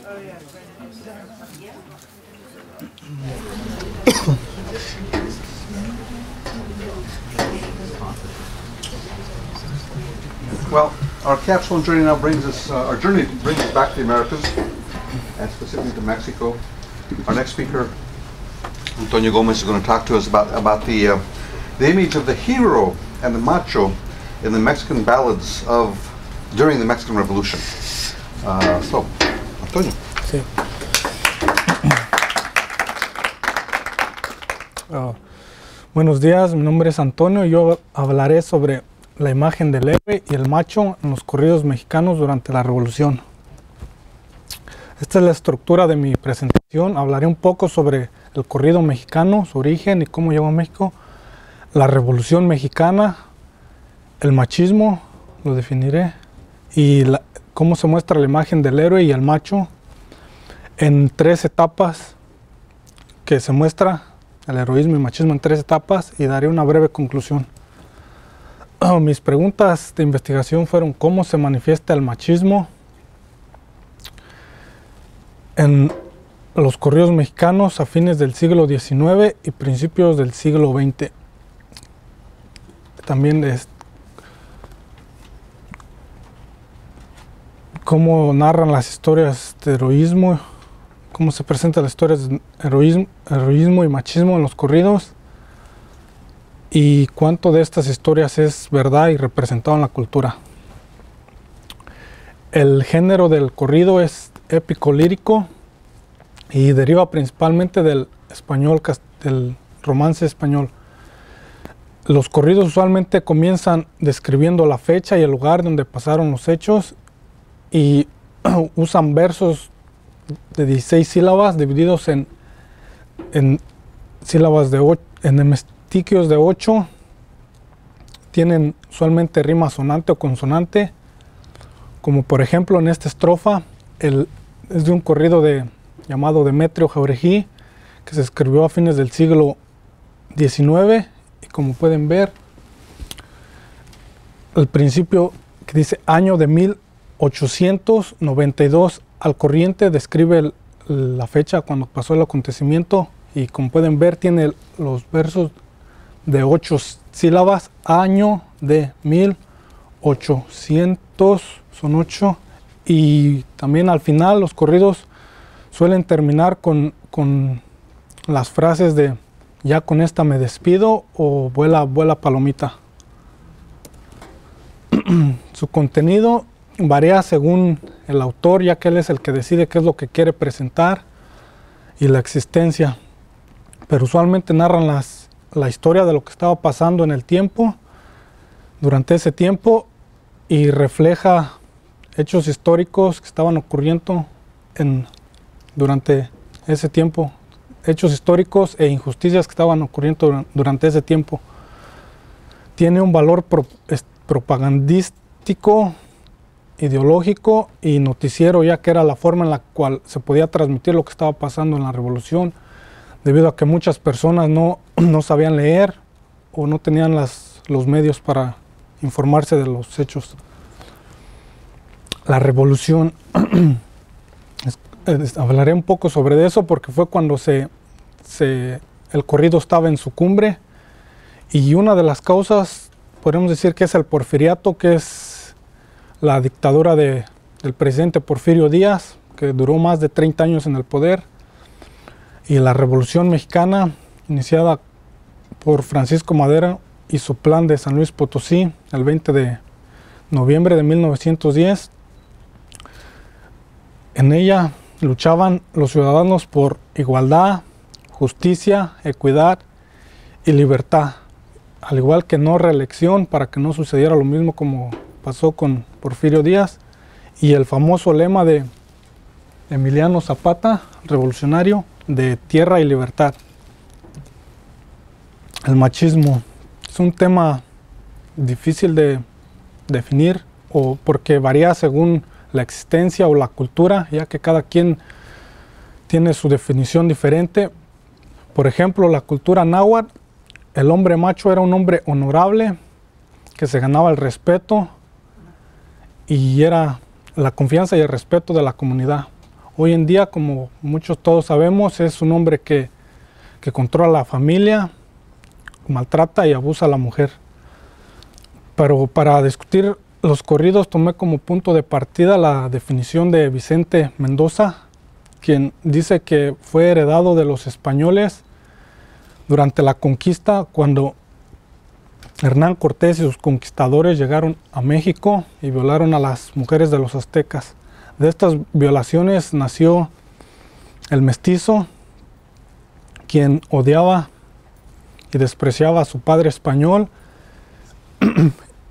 Well, our capsule journey now brings us, our journey brings us back to the Americas, and specifically to Mexico. Our next speaker, Antonio Gomez, is going to talk to us about the image of the hero and the macho in the Mexican ballads of during the Mexican Revolution. So, Antonio. Sí. Buenos días, mi nombre es Antonio y yo hablaré sobre la imagen del héroe y el macho en los corridos mexicanos durante la Revolución. Esta es la estructura de mi presentación. Hablaré un poco sobre el corrido mexicano, su origen y cómo llegó a México, la Revolución Mexicana, el machismo, lo definiré, y cómo se muestra la imagen del héroe y el macho en 3 etapas que se muestra el heroísmo y machismo en 3 etapas, y daré una breve conclusión. Mis preguntas de investigación fueron: ¿cómo se manifiesta el machismo en los corridos mexicanos a fines del siglo XIX y principios del siglo XX? También cómo narran las historias de heroísmo, cómo se presentan las historias de heroísmo y machismo en los corridos, y cuánto de estas historias es verdad y representado en la cultura. El género del corrido es épico lírico y deriva principalmente del español, del romance español. Los corridos usualmente comienzan describiendo la fecha y el lugar donde pasaron los hechos, y usan versos de 16 sílabas divididos en sílabas de 8, en hemestiquios de 8. Tienen usualmente rima sonante o consonante, como por ejemplo en esta estrofa es de un corrido llamado Demetrio Jauregui, que se escribió a fines del siglo XIX, y como pueden ver, el principio que dice año de 1892 al corriente describe la fecha cuando pasó el acontecimiento, y como pueden ver tiene los versos de 8 sílabas, año de 1800, son 8, y también al final los corridos suelen terminar con las frases de ya con esta me despido o vuela, vuela palomita. Su contenido varía según el autor, ya que él es el que decide qué es lo que quiere presentar, y la existencia, pero usualmente narran la historia de lo que estaba pasando en el tiempo, durante ese tiempo, y refleja hechos históricos que estaban ocurriendo durante ese tiempo, hechos históricos e injusticias que estaban ocurriendo durante ese tiempo. Tiene un valor propagandístico, ideológico y noticiero, ya que era la forma en la cual se podía transmitir lo que estaba pasando en la Revolución, debido a que muchas personas no sabían leer o no tenían los medios para informarse de los hechos. La Revolución, hablaré un poco sobre eso porque fue cuando el corrido estaba en su cumbre, y una de las causas podemos decir que es el porfiriato, que es la dictadura del presidente Porfirio Díaz, que duró más de 30 años en el poder, y la Revolución Mexicana, iniciada por Francisco Madero y su plan de San Luis Potosí, el 20 de noviembre de 1910. En ella luchaban los ciudadanos por igualdad, justicia, equidad y libertad, al igual que no reelección, para que no sucediera lo mismo como pasó con Porfirio Díaz, y el famoso lema de Emiliano Zapata, revolucionario, de tierra y libertad. El machismo es un tema difícil de definir, porque varía según la existencia o la cultura, ya que cada quien tiene su definición diferente. Por ejemplo, la cultura náhuatl, el hombre macho era un hombre honorable, que se ganaba el respeto y era la confianza y el respeto de la comunidad. Hoy en día, como muchos todos sabemos, es un hombre que controla la familia, maltrata y abusa a la mujer. Pero para discutir los corridos tomé como punto de partida la definición de Vicente Mendoza, quien dice que fue heredado de los españoles durante la conquista, cuando Hernán Cortés y sus conquistadores llegaron a México y violaron a las mujeres de los aztecas. De estas violaciones nació el mestizo, quien odiaba y despreciaba a su padre español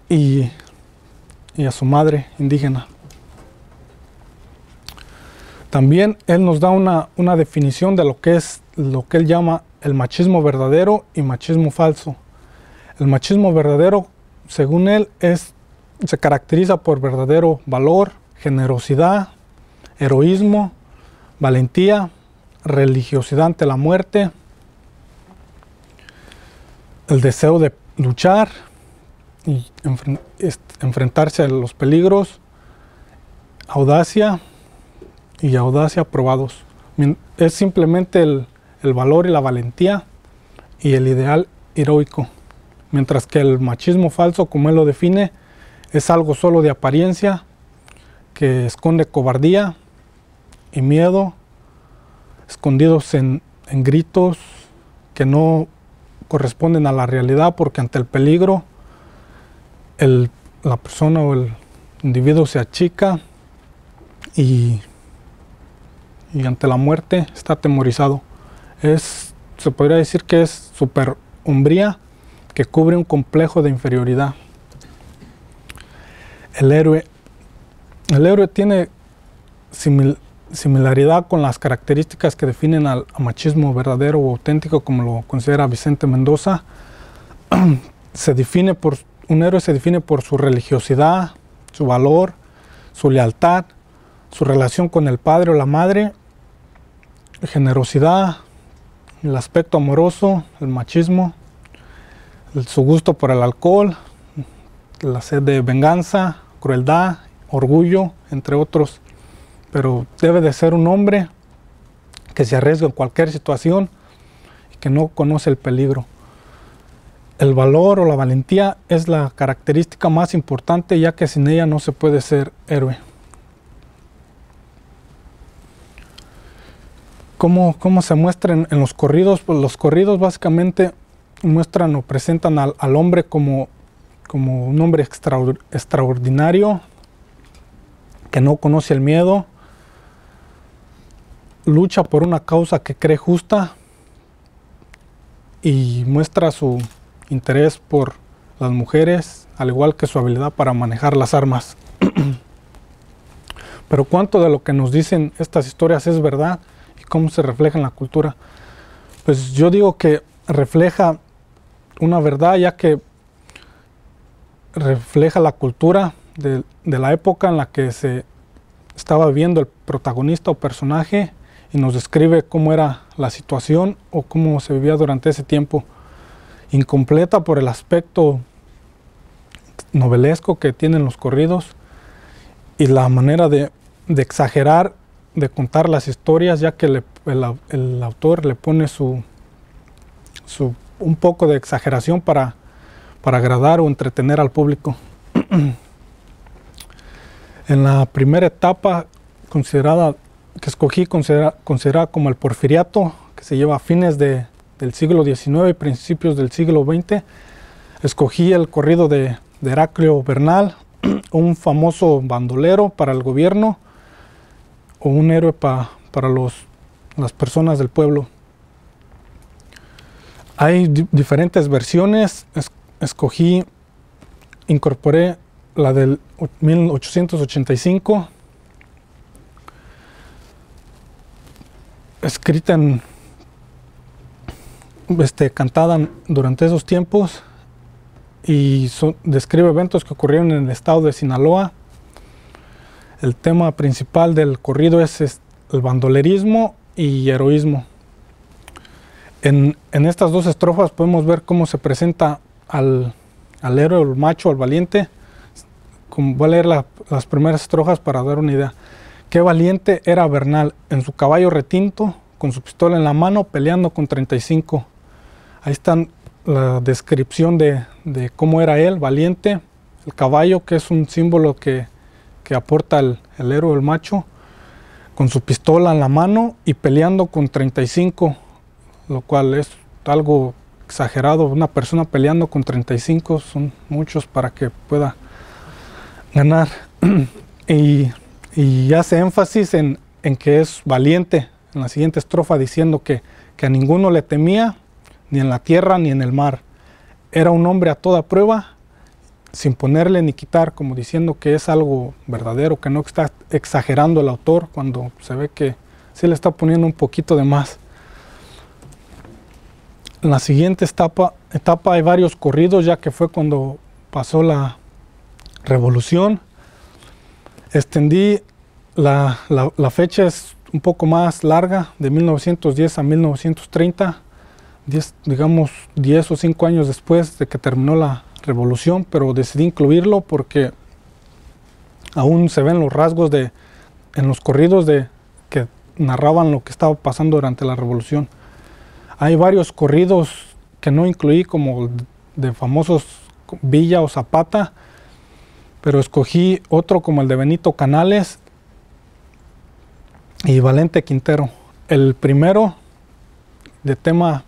y a su madre indígena. También él nos da una definición de lo que él llama el machismo verdadero y machismo falso. El machismo verdadero, según él, se caracteriza por verdadero valor, generosidad, heroísmo, valentía, religiosidad ante la muerte, el deseo de luchar y enfrentarse a los peligros, audacia y audacia probados. Es simplemente el valor y la valentía y el ideal heroico. Mientras que el machismo falso, como él lo define, es algo solo de apariencia, que esconde cobardía y miedo, escondidos en gritos que no corresponden a la realidad, porque ante el peligro la persona o el individuo se achica y ante la muerte está atemorizado. Se podría decir que es superhombría que cubre un complejo de inferioridad. El héroe tiene similaridad con las características que definen al machismo verdadero o auténtico, como lo considera Vicente Mendoza. Un héroe se define por su religiosidad, su valor, su lealtad, su relación con el padre o la madre, generosidad, el aspecto amoroso, el machismo, su gusto por el alcohol, la sed de venganza, crueldad, orgullo, entre otros. Pero debe de ser un hombre que se arriesga en cualquier situación y que no conoce el peligro. El valor o la valentía es la característica más importante, ya que sin ella no se puede ser héroe. ¿Cómo se muestran en los corridos? Pues los corridos básicamente muestran o presentan al hombre como un hombre extraordinario, que no conoce el miedo, lucha por una causa que cree justa y muestra su interés por las mujeres, al igual que su habilidad para manejar las armas. Pero ¿cuánto de lo que nos dicen estas historias es verdad y cómo se refleja en la cultura? Pues yo digo que refleja una verdad, ya que refleja la cultura de la época en la que se estaba viviendo el protagonista o personaje, y nos describe cómo era la situación o cómo se vivía durante ese tiempo. Incompleta por el aspecto novelesco que tienen los corridos y la manera de exagerar, de contar las historias, ya que el autor le pone un poco de exageración para agradar o entretener al público. En la primera etapa que escogí, considerada como el porfiriato, que se lleva a fines del siglo XIX y principios del siglo XX, escogí el corrido de Heraclio Bernal, un famoso bandolero para el gobierno o un héroe para las personas del pueblo. Hay diferentes versiones. Incorporé la del 1885, escrita cantada durante esos tiempos, y describe eventos que ocurrieron en el estado de Sinaloa. El tema principal del corrido es el bandolerismo y heroísmo. En estas dos estrofas podemos ver cómo se presenta al héroe, al macho, al valiente. Voy a leer las primeras estrofas para dar una idea. Qué valiente era Bernal, en su caballo retinto, con su pistola en la mano, peleando con 35. Ahí está la descripción de cómo era él, valiente. El caballo, que es un símbolo que aporta el héroe, el macho, con su pistola en la mano y peleando con 35, lo cual es algo exagerado. Una persona peleando con 35 son muchos para que pueda ganar. y hace énfasis en que es valiente en la siguiente estrofa, diciendo que a ninguno le temía, ni en la tierra ni en el mar. Era un hombre a toda prueba, sin ponerle ni quitar, como diciendo que es algo verdadero, que no está exagerando el autor cuando se ve que sí le está poniendo un poquito de más. En la siguiente etapa hay varios corridos, ya que fue cuando pasó la revolución. Extendí la fecha, es un poco más larga, de 1910 a 1930, digamos 10 o 5 años después de que terminó la revolución, pero decidí incluirlo porque aún se ven los rasgos en los corridos que narraban lo que estaba pasando durante la revolución. Hay varios corridos que no incluí, como de famosos Villa o Zapata, pero escogí otro como el de Benito Canales y Valente Quintero. El primero, de tema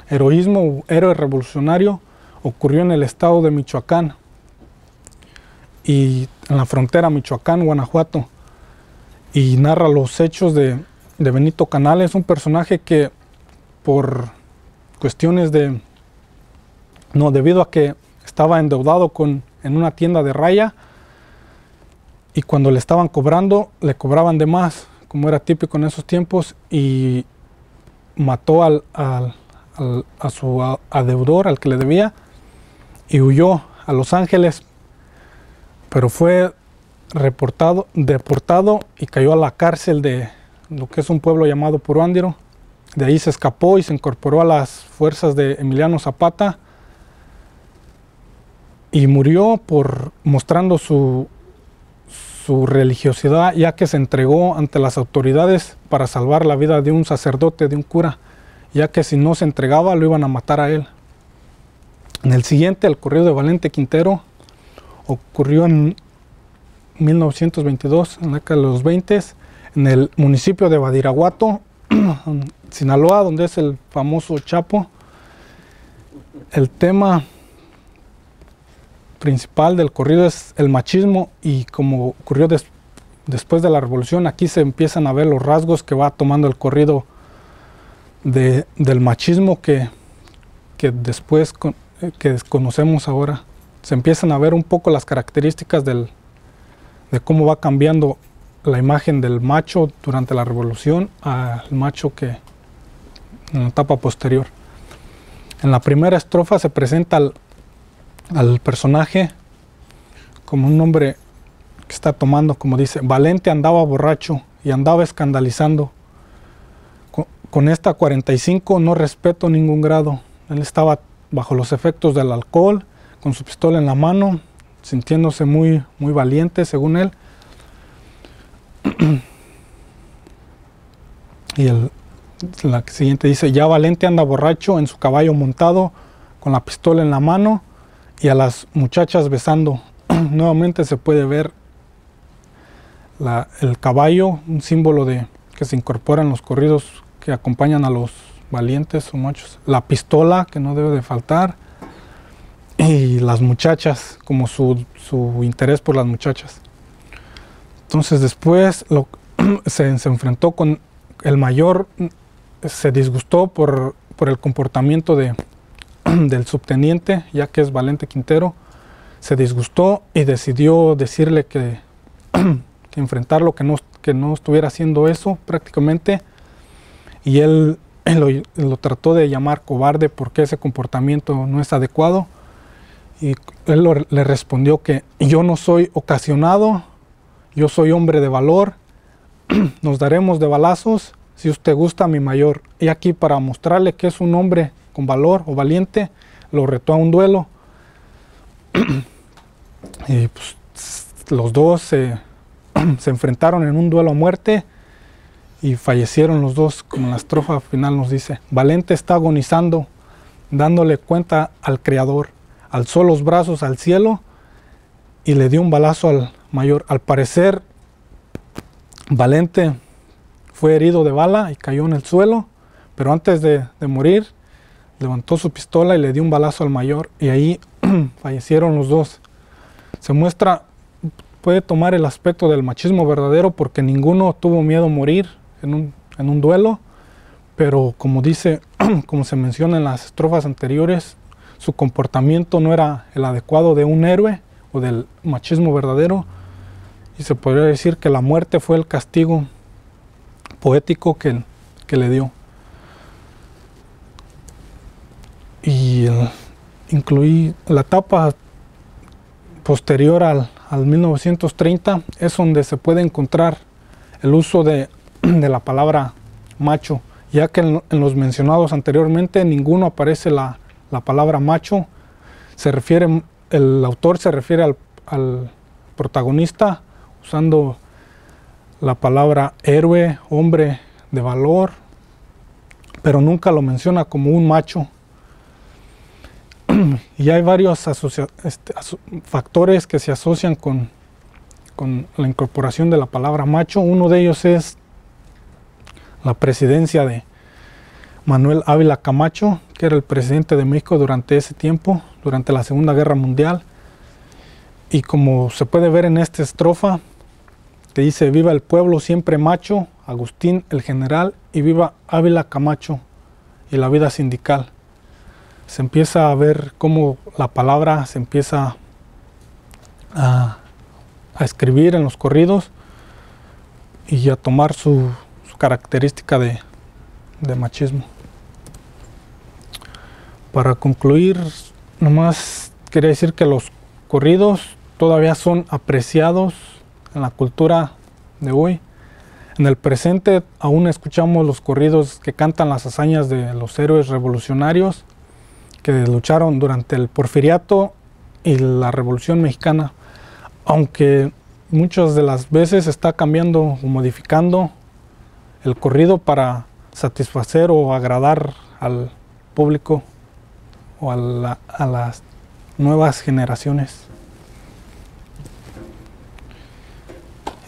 heroísmo, héroe revolucionario, ocurrió en el estado de Michoacán y en la frontera Michoacán-Guanajuato, y narra los hechos de Benito Canales, un personaje que por cuestiones debido a que estaba endeudado en una tienda de raya, y cuando le estaban cobrando, le cobraban de más, como era típico en esos tiempos, y mató a su adeudor, al que le debía, y huyó a Los Ángeles, pero fue deportado y cayó a la cárcel de lo que es un pueblo llamado Puruándiro. De ahí se escapó y se incorporó a las fuerzas de Emiliano Zapata y murió mostrando su religiosidad, ya que se entregó ante las autoridades para salvar la vida de un sacerdote, de un cura, ya que si no se entregaba lo iban a matar a él. En el siguiente, el corrido de Valente Quintero, ocurrió en 1922, en la década de los 20, en el municipio de Badiraguato, Sinaloa, donde es el famoso Chapo. El tema principal del corrido es el machismo, y como ocurrió después de la revolución, aquí se empiezan a ver los rasgos que va tomando el corrido del machismo que después que conocemos ahora. Se empiezan a ver un poco las características de cómo va cambiando la imagen del macho durante la revolución al macho que en la etapa posterior. En la primera estrofa se presenta al personaje como un hombre que está tomando, como dice: Valente andaba borracho y andaba escandalizando. Con esta 45 no respeto ningún grado. Él estaba bajo los efectos del alcohol, con su pistola en la mano, sintiéndose muy, muy valiente, según él. Y la siguiente dice: ya Valente anda borracho en su caballo montado, con la pistola en la mano y a las muchachas besando. Nuevamente se puede ver el caballo, un símbolo que se incorpora en los corridos que acompañan a los valientes o machos. La pistola, que no debe de faltar, y las muchachas, como su interés por las muchachas. Entonces después se enfrentó con el mayor, se disgustó por el comportamiento del subteniente, ya que es Valente Quintero. Se disgustó y decidió decirle que enfrentarlo, que no estuviera haciendo eso prácticamente, y él lo trató de llamar cobarde porque ese comportamiento no es adecuado, y él le respondió que yo no soy ocasionado, yo soy hombre de valor, nos daremos de balazos si usted gusta, mi mayor. Y aquí, para mostrarle que es un hombre con valor o valiente, lo retó a un duelo. Y pues los dos se enfrentaron en un duelo a muerte y fallecieron los dos, como la estrofa final nos dice. Valente está agonizando, dándole cuenta al Creador, alzó los brazos al cielo y le dio un balazo al mayor. Al parecer, Valente fue herido de bala y cayó en el suelo, pero antes de morir, levantó su pistola y le dio un balazo al mayor, y ahí fallecieron los dos. Se muestra, puede tomar el aspecto del machismo verdadero, porque ninguno tuvo miedo a morir en un duelo, pero como dice, como se menciona en las estrofas anteriores, su comportamiento no era el adecuado de un héroe o del machismo verdadero, y se podría decir que la muerte fue el castigo poético que le dio. Y incluí la etapa posterior al 1930, es donde se puede encontrar el uso de la palabra macho, ya que en los mencionados anteriormente ninguno aparece la palabra macho. El autor se refiere al protagonista usando la palabra héroe, hombre de valor, pero nunca lo menciona como un macho. Y hay varios factores que se asocian con la incorporación de la palabra macho. Uno de ellos es la presidencia de Manuel Ávila Camacho, que era el presidente de México durante ese tiempo, durante la Segunda Guerra Mundial. Y como se puede ver en esta estrofa, que dice: viva el pueblo siempre macho, Agustín el general, y viva Ávila Camacho y la vida sindical. Se empieza a ver cómo la palabra se empieza a escribir en los corridos y a tomar su característica de machismo. Para concluir, nomás quería decir que los corridos todavía son apreciados en la cultura de hoy. En el presente aún escuchamos los corridos que cantan las hazañas de los héroes revolucionarios que lucharon durante el Porfiriato y la Revolución Mexicana, aunque muchas de las veces está cambiando o modificando el corrido para satisfacer o agradar al público o a las nuevas generaciones.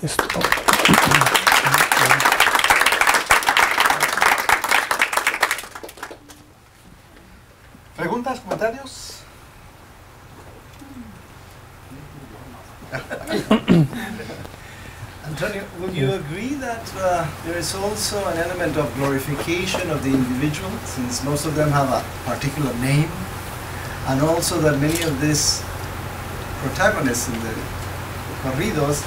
Esto. ¿Preguntas, comentarios? Antonio, would you agree that there is also an element of glorification of the individual, since most of them have a particular name, and also that many of these protagonists in the corridos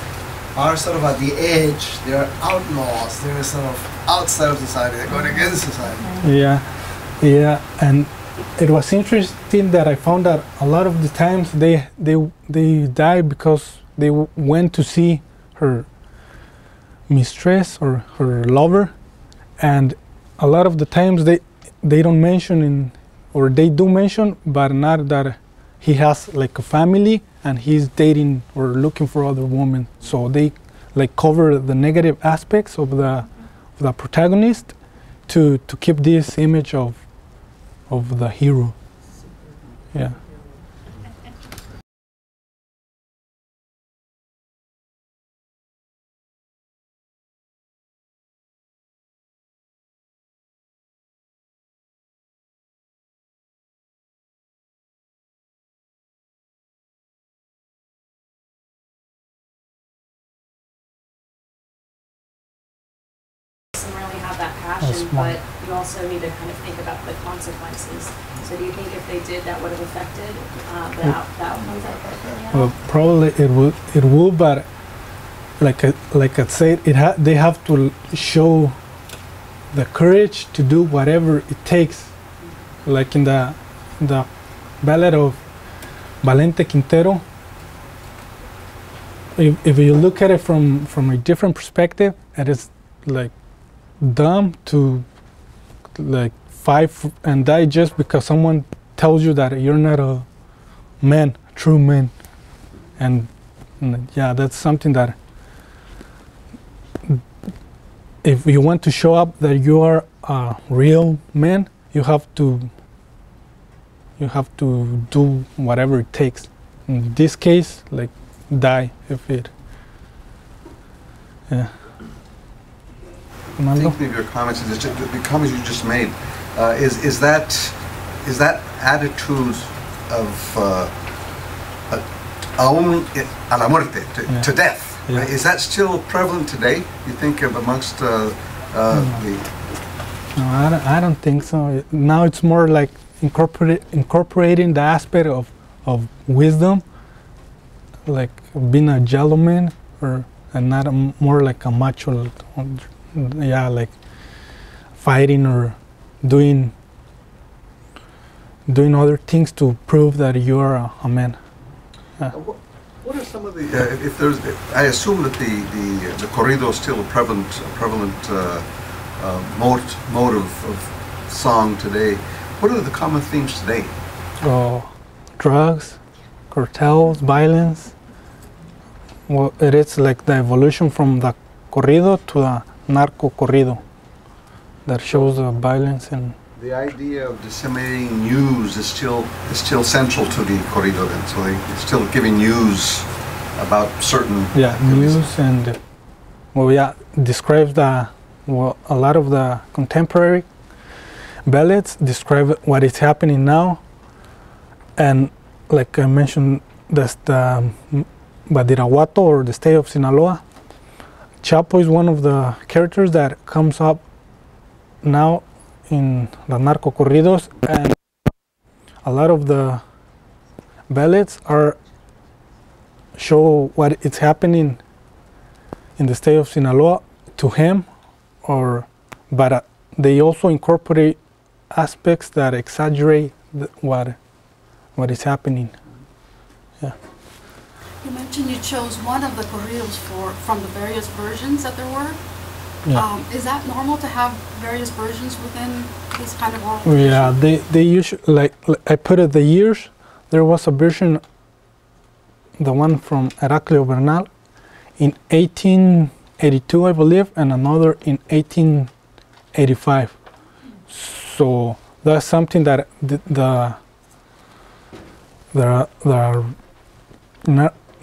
are sort of at the edge, they are outlaws, they're sort of outside of society, they're going against society. Yeah, and it was interesting that I found that a lot of the times they die because they went to see her mistress or her lover, and a lot of the times they don't mention or they do mention, but not that he has like a family and he's dating or looking for other women. So they like cover the negative aspects of the protagonist to keep this image of the hero. Yeah. Doesn't really have that passion, but you also need to kind of think about the consequences. So do you think if they did, that would have affected the outcomes of the Well, probably it will, but like I said, they have to show the courage to do whatever it takes. Like in the ballad of Valente Quintero, if you look at it from a different perspective, it is like dumb to like fight and die just because someone tells you that you're not a man, a true man. And yeah, that's something that if you want to show up that you are a real man, you have to do whatever it takes. In this case, like die if it. Yeah. Armando? Thinking of your comments, the comments you just made, is that attitude of aún a la muerte, to death? Yeah. Is that still prevalent today? You think of amongst the? No, I don't think so. Now it's more like incorporating the aspect of wisdom, like being a gentleman, and not more like a macho. Yeah, like fighting or doing other things to prove that you are a man. What are some of the? If there's, I assume that the corrido is still a prevalent mode of song today. What are the common themes today? Oh, drugs, cartels, violence. Well, it is like the evolution from the corrido to the narco corrido that shows the violence. And the idea of disseminating news is still central to the corrido then, so they're still giving news about certain activities. News and describes a lot of the contemporary ballads describe what is happening now, and like I mentioned, that's the Badiraguato, or the state of Sinaloa. Chapo is one of the characters that comes up now in the narco corridos, and a lot of the ballads show what is happening in the state of Sinaloa to him, but they also incorporate aspects that exaggerate what is happening. Yeah. You mentioned you chose one of the corridos from the various versions that there were. Yeah. Is that normal to have various versions within this kind of oral tradition? Yeah, they usually, like I put it the years. There was a version, the one from Heraclio Bernal, in 1882, I believe, and another in 1885. So that's something that the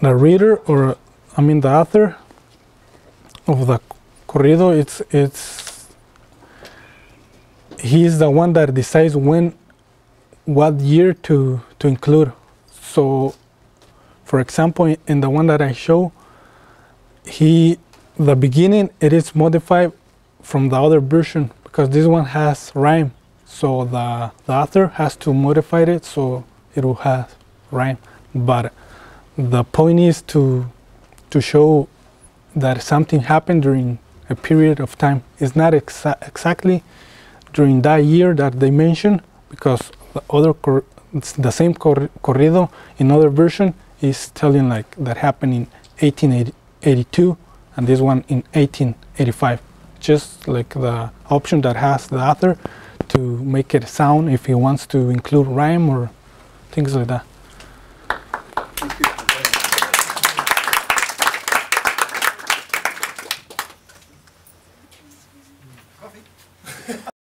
reader, or I mean the author of the corrido, he's the one that decides what year to include. So, for example, in the one that I show, the beginning, it is modified from the other version because this one has rhyme. So the author has to modify it so it will have rhyme. But the point is to show that something happened during a period of time. It's not exactly during that year that they mention, because the same corrido in other version is telling like that happened in 1882 and this one in 1885. Just like the option that has the author to make it sound if he wants to include rhyme or things like that.